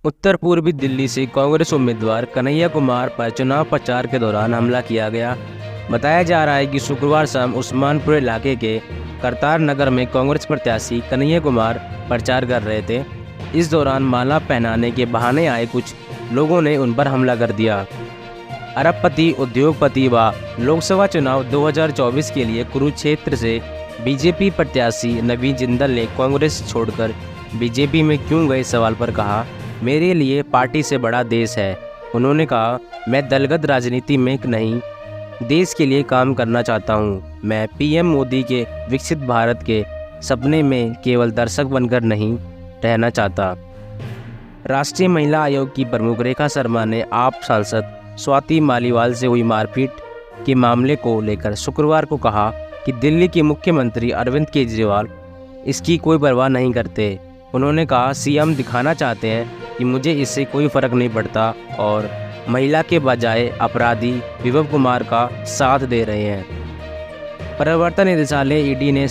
उत्तर पूर्वी दिल्ली से कांग्रेस उम्मीदवार कन्हैया कुमार पर चुनाव प्रचार के दौरान हमला किया गया। बताया जा रहा है कि शुक्रवार शाम उस्मानपुर इलाके के करतार नगर में कांग्रेस प्रत्याशी कन्हैया कुमार प्रचार कर रहे थे। इस दौरान माला पहनाने के बहाने आए कुछ लोगों ने उन पर हमला कर दिया। अरबपति, उद्योगपति व लोकसभा चुनाव 2024 के लिए कुरुक्षेत्र से बीजेपी प्रत्याशी नवीन जिंदल ने कांग्रेस छोड़कर बीजेपी में क्यों गए सवाल पर कहा, मेरे लिए पार्टी से बड़ा देश है। उन्होंने कहा, मैं दलगत राजनीति में नहीं, देश के लिए काम करना चाहता हूँ। मैं पीएम मोदी के विकसित भारत के सपने में केवल दर्शक बनकर नहीं रहना चाहता। राष्ट्रीय महिला आयोग की प्रमुख रेखा शर्मा ने आप सांसद स्वाति मालीवाल से हुई मारपीट के मामले को लेकर शुक्रवार को कहा कि दिल्ली के मुख्यमंत्री अरविंद केजरीवाल इसकी कोई परवाह नहीं करते। उन्होंने कहा, सीएम दिखाना चाहते हैं कि मुझे इससे कोई फर्क नहीं पड़ता और महिला के बजाय अपराधी विभव कुमार का साथ दे रहे हैं। प्रवर्तन निदेशालय ईडी ने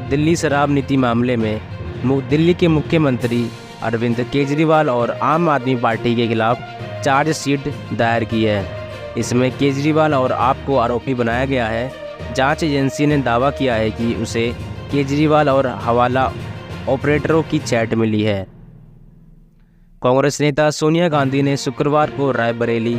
दिल्ली शराब नीति मामले में दिल्ली के मुख्यमंत्री अरविंद केजरीवाल और आम आदमी पार्टी के खिलाफ चार्जशीट दायर की है। इसमें केजरीवाल और आप को आरोपी बनाया गया है। जांच एजेंसी ने दावा किया है कि उसे केजरीवाल और हवाला ऑपरेटरों की चैट मिली है। कांग्रेस नेता सोनिया गांधी ने शुक्रवार को रायबरेली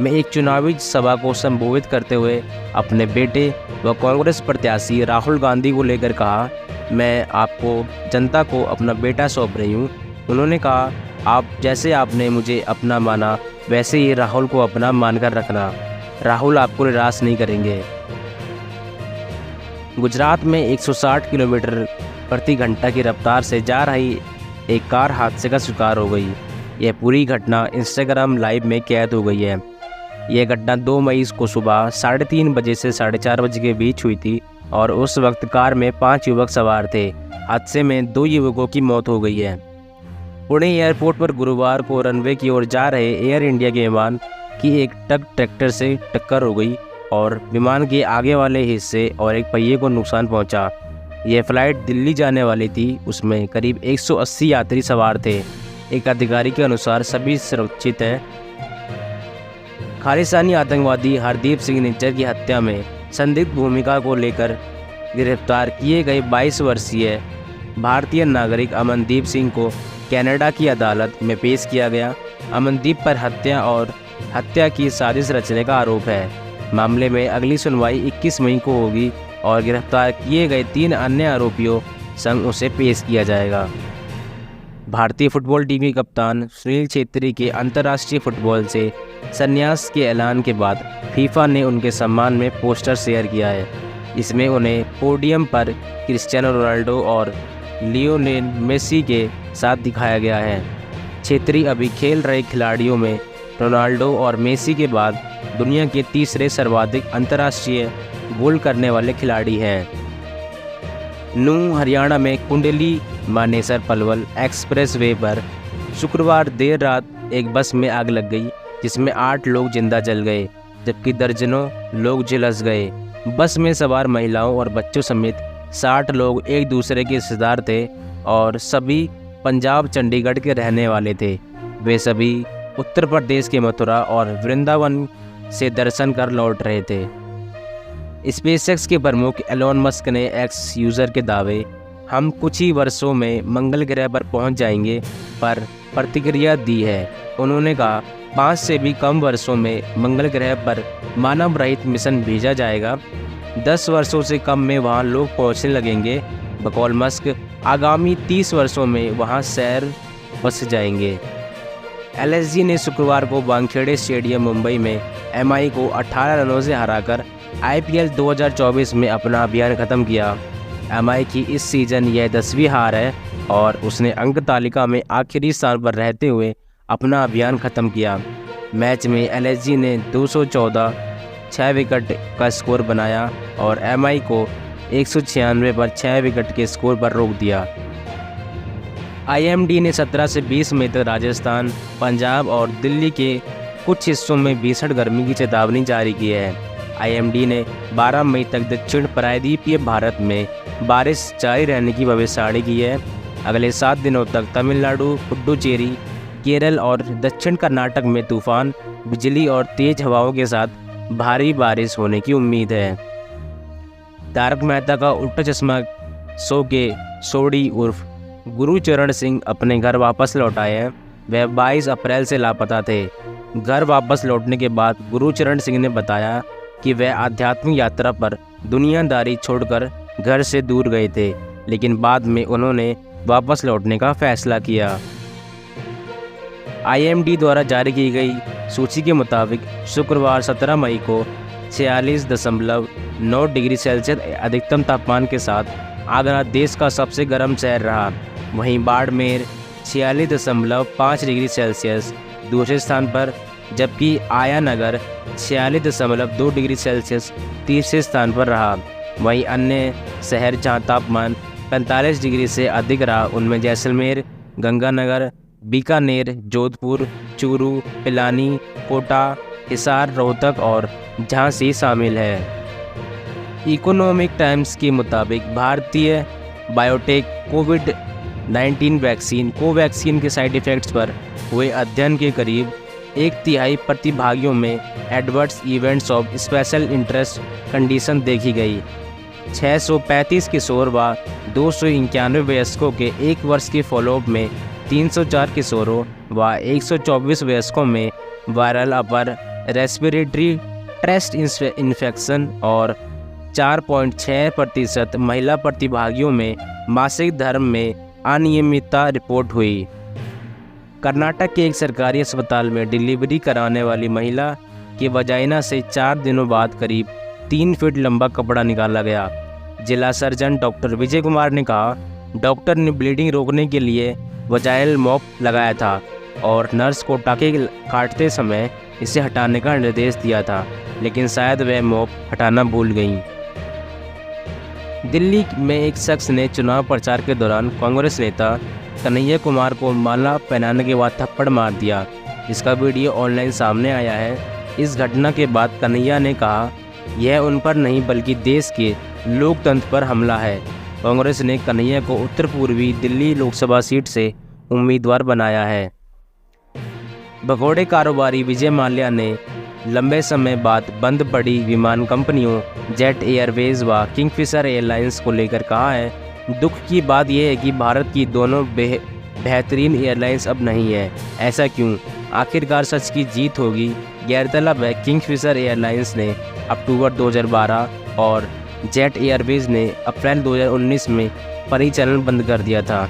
में एक चुनावी सभा को संबोधित करते हुए अपने बेटे व कांग्रेस प्रत्याशी राहुल गांधी को लेकर कहा, मैं आपको जनता को अपना बेटा सौंप रही हूँ। उन्होंने कहा, आप जैसे आपने मुझे अपना माना वैसे ही राहुल को अपना मानकर रखना। राहुल आपको निराश नहीं करेंगे। गुजरात में 160 किलोमीटर प्रति घंटा की रफ्तार से जा रही एक कार हादसे का शिकार हो गई। यह पूरी घटना इंस्टाग्राम लाइव में कैद हो गई है। यह घटना 2 मई को सुबह 3:30 बजे से 4:30 बजे के बीच हुई थी और उस वक्त कार में 5 युवक सवार थे। हादसे में 2 युवकों की मौत हो गई है। पुणे एयरपोर्ट पर गुरुवार को रनवे की ओर जा रहे एयर इंडिया के विमान की एक ट्रैक्टर से टक्कर हो गई और विमान के आगे वाले हिस्से और एक पहिए को नुकसान पहुंचा। यह फ्लाइट दिल्ली जाने वाली थी। उसमें करीब 180 यात्री सवार थे। एक अधिकारी के अनुसार सभी सुरक्षित हैं। खालिस्तानी आतंकवादी हरदीप सिंह निज्जर की हत्या में संदिग्ध भूमिका को लेकर गिरफ्तार किए गए 22 वर्षीय भारतीय नागरिक अमनदीप सिंह को कनाडा की अदालत में पेश किया गया। अमनदीप पर हत्या की साजिश रचने का आरोप है। मामले में अगली सुनवाई 21 मई को होगी और गिरफ्तार किए गए 3 अन्य आरोपियों संग उसे पेश किया जाएगा। भारतीय फुटबॉल टीम के कप्तान सुनील छेत्री के अंतर्राष्ट्रीय फुटबॉल से संन्यास के ऐलान के बाद फीफा ने उनके सम्मान में पोस्टर शेयर किया है। इसमें उन्हें पोडियम पर क्रिस्टियानो रोनाल्डो और लियोनेल मेसी के साथ दिखाया गया है। छेत्री अभी खेल रहे खिलाड़ियों में रोनाल्डो और मेसी के बाद दुनिया के तीसरे सर्वाधिक अंतर्राष्ट्रीय गोल करने वाले खिलाड़ी हैं। नूंह हरियाणा में कुंडली मानेसर पलवल एक्सप्रेस वे पर शुक्रवार देर रात एक बस में आग लग गई, जिसमें 8 लोग जिंदा जल गए जबकि दर्जनों लोग झुलस गए। बस में सवार महिलाओं और बच्चों समेत 60 लोग एक दूसरे के रिश्तेदार थे और सभी पंजाब चंडीगढ़ के रहने वाले थे। वे सभी उत्तर प्रदेश के मथुरा और वृंदावन से दर्शन कर लौट रहे थे। स्पेसएक्स के प्रमुख एलोन मस्क ने एक्स यूज़र के दावे, हम कुछ ही वर्षों में मंगल ग्रह पर पहुंच जाएंगे, पर प्रतिक्रिया दी है। उन्होंने कहा, 5 से भी कम वर्षों में मंगल ग्रह पर मानव रहित मिशन भेजा जाएगा। 10 वर्षों से कम में वहां लोग पहुंचने लगेंगे। बकौल मस्क, आगामी 30 वर्षों में वहां शहर बस जाएंगे। एलएसजी ने शुक्रवार को वानखेड़े स्टेडियम मुंबई में एमआई को 18 रनों से हराकर आईपीएल 2024 में अपना अभियान खत्म किया। एमआई की इस सीज़न यह 10वीं हार है और उसने अंक तालिका में आखिरी स्थान पर रहते हुए अपना अभियान खत्म किया। मैच में एलएसजी ने 214 6 विकेट का स्कोर बनाया और एमआई को 196 पर 6 विकेट के स्कोर पर रोक दिया। आईएमडी ने 17 से 20 मई तक राजस्थान, पंजाब और दिल्ली के कुछ हिस्सों में भीषण गर्मी की चेतावनी जारी की है। आईएमडी ने 12 मई तक दक्षिण प्रायद्वीपीय भारत में बारिश जारी रहने की भविष्यवाणी की है। अगले 7 दिनों तक तमिलनाडु, पुडुचेरी, केरल और दक्षिण कर्नाटक में तूफान, बिजली और तेज हवाओं के साथ भारी बारिश होने की उम्मीद है। तारक मेहता का उल्टा चश्मा शो के सोडी उर्फ गुरुचरण सिंह अपने घर वापस लौट आए हैं। वह 22 अप्रैल से लापता थे। घर वापस लौटने के बाद गुरुचरण सिंह ने बताया कि वह आध्यात्मिक यात्रा पर दुनियादारी छोड़कर घर से दूर गए थे, लेकिन बाद में उन्होंने वापस लौटने का फैसला किया। IMD द्वारा जारी की गई सूची के मुताबिक शुक्रवार 17 मई को 46.9 डिग्री सेल्सियस अधिकतम तापमान के साथ आगरा देश का सबसे गर्म शहर रहा। वहीं बाड़मेर 46.5 डिग्री सेल्सियस दूसरे स्थान पर, जबकि आयानगर 46.2 डिग्री सेल्सियस तीसरे स्थान पर रहा। वहीं अन्य शहर जहां तापमान 45 डिग्री से अधिक रहा उनमें जैसलमेर, गंगानगर, बीकानेर, जोधपुर, चूरू, पिलानी, कोटा, हिसार, रोहतक और झांसी शामिल है। इकोनॉमिक टाइम्स के मुताबिक भारतीय बायोटेक कोविड-19 वैक्सीन कोवैक्सीन के साइड इफ़ेक्ट्स पर हुए अध्ययन के करीब 1/3 प्रतिभागियों में adverse events of special interest condition देखी गई। 635 किशोर व 291 वयस्कों के 1 वर्ष के फॉलोअप में 304 किशोरों व 124 वयस्कों में viral upper respiratory tract infection और 4.6% महिला प्रतिभागियों में मासिक धर्म में अनियमितता रिपोर्ट हुई। कर्नाटक के एक सरकारी अस्पताल में डिलीवरी कराने वाली महिला के वजाइना से 4 दिनों बाद करीब 3 फीट लंबा कपड़ा निकाला गया। जिला सर्जन डॉक्टर विजय कुमार ने कहा, डॉक्टर ने ब्लीडिंग रोकने के लिए वजाइनल मॉप लगाया था और नर्स को टाँके काटते समय इसे हटाने का निर्देश दिया था, लेकिन शायद वह मॉप हटाना भूल गईं। दिल्ली में एक शख्स ने चुनाव प्रचार के दौरान कांग्रेस नेता कन्हैया कुमार को माला पहनाने के बाद थप्पड़ मार दिया। इसका वीडियो ऑनलाइन सामने आया है। इस घटना के बाद कन्हैया ने कहा, यह उन पर नहीं बल्कि देश के लोकतंत्र पर हमला है। कांग्रेस ने कन्हैया को उत्तर पूर्वी दिल्ली लोकसभा सीट से उम्मीदवार बनाया है। भगोड़े कारोबारी विजय माल्या ने लंबे समय बाद बंद पड़ी विमान कंपनियों जेट एयरवेज व किंगफिशर एयरलाइंस को लेकर कहा है, दुख की बात यह है कि भारत की दोनों बेहतरीन एयरलाइंस अब नहीं है। ऐसा क्यों? आखिरकार सच की जीत होगी। गैरतलब है, किंगफिशर एयरलाइंस ने अक्टूबर 2012 और जेट एयरवेज ने अप्रैल 2019 में परिचालन बंद कर दिया था।